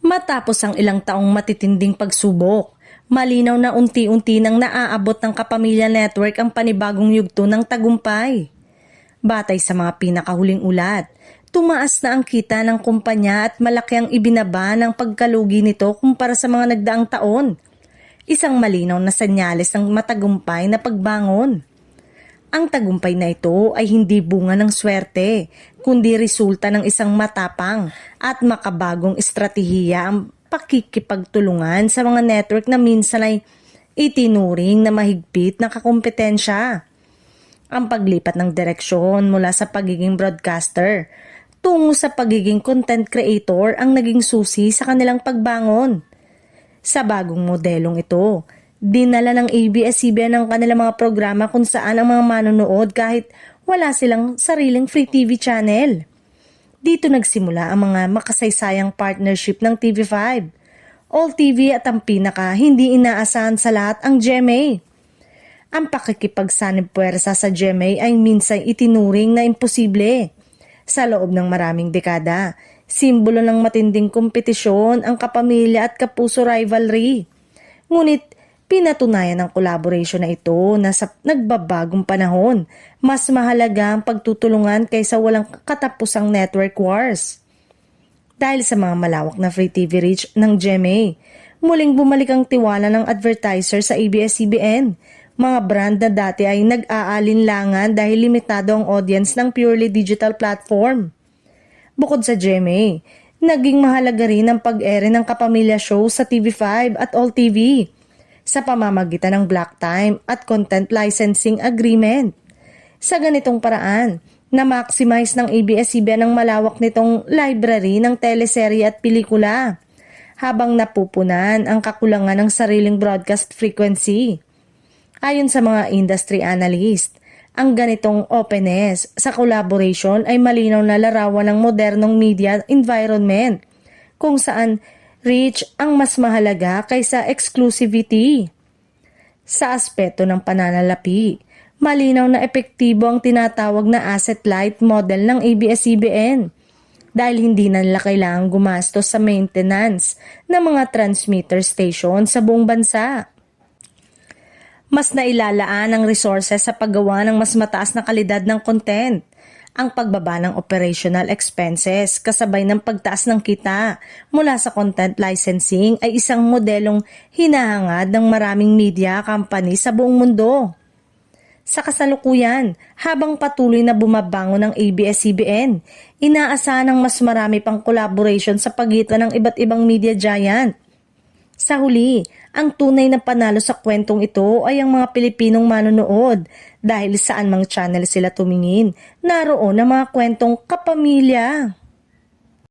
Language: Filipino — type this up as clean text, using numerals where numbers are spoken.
Matapos ang ilang taong matitinding pagsubok, malinaw na unti-unti nang naaabot ng Kapamilya Network ang panibagong yugto ng tagumpay. Batay sa mga pinakahuling ulat, tumaas na ang kita ng kumpanya at malaki ang ibinaba ng pagkalugi nito kumpara sa mga nagdaang taon. Isang malinaw na senyales ng matagumpay na pagbangon. Ang tagumpay na ito ay hindi bunga ng swerte, kundi resulta ng isang matapang at makabagong estratehiya ang pakikipagtulungan sa mga network na minsan ay itinuring na mahigpit na kakumpetensya. Ang paglipat ng direksyon mula sa pagiging broadcaster tungo sa pagiging content creator ang naging susi sa kanilang pagbangon. Sa bagong modelong ito, dinala ng ABS-CBN ang kanilang mga programa kung saan ang mga manonood kahit wala silang sariling free TV channel. Dito nagsimula ang mga makasaysayang partnership ng TV5, All TV at ang pinaka hindi inaasahan sa lahat ang GMA. Ang pakikipagsanib puwersa sa GMA ay minsan itinuring na imposible. Sa loob ng maraming dekada, simbolo ng matinding kompetisyon ang kapamilya at kapuso rivalry. Ngunit pinatunayan ng collaboration na ito na sa nagbabagong panahon, mas mahalaga ang pagtutulungan kaysa walang katapusang network wars. Dahil sa mga malawak na free TV reach ng GMA, muling bumalik ang tiwala ng advertiser sa ABS-CBN. Mga brand na dati ay nag-aalinlangan dahil limitado ang audience ng purely digital platform. Bukod sa GMA, naging mahalaga rin ang pag-ere ng kapamilya show sa TV5 at All TV sa pamamagitan ng block time at content licensing agreement. Sa ganitong paraan, na-maximize ng ABS-CBN ang malawak nitong library ng teleserye at pelikula, habang napupunan ang kakulangan ng sariling broadcast frequency. Ayon sa mga industry analyst, ang ganitong openness sa collaboration ay malinaw na larawan ng modernong media environment, kung saan reach ang mas mahalaga kaysa exclusivity. Sa aspeto ng pananalapi, malinaw na epektibo ang tinatawag na asset-light model ng ABS-CBN dahil hindi na nila kailangang gumastos sa maintenance ng mga transmitter station sa buong bansa. Mas nailalaan ang resources sa paggawa ng mas mataas na kalidad ng content, ang pagbaba ng operational expenses kasabay ng pagtaas ng kita mula sa content licensing ay isang modelong hinahangad ng maraming media company sa buong mundo. Sa kasalukuyan, habang patuloy na bumabangon ng ABS-CBN, inaasahan ng mas marami pang collaboration sa pagitan ng iba't ibang media giant. Sa huli, ang tunay na panalo sa kwentong ito ay ang mga Pilipinong manonood dahil saan mang channel sila tumingin, naroon ang mga kwentong kapamilya.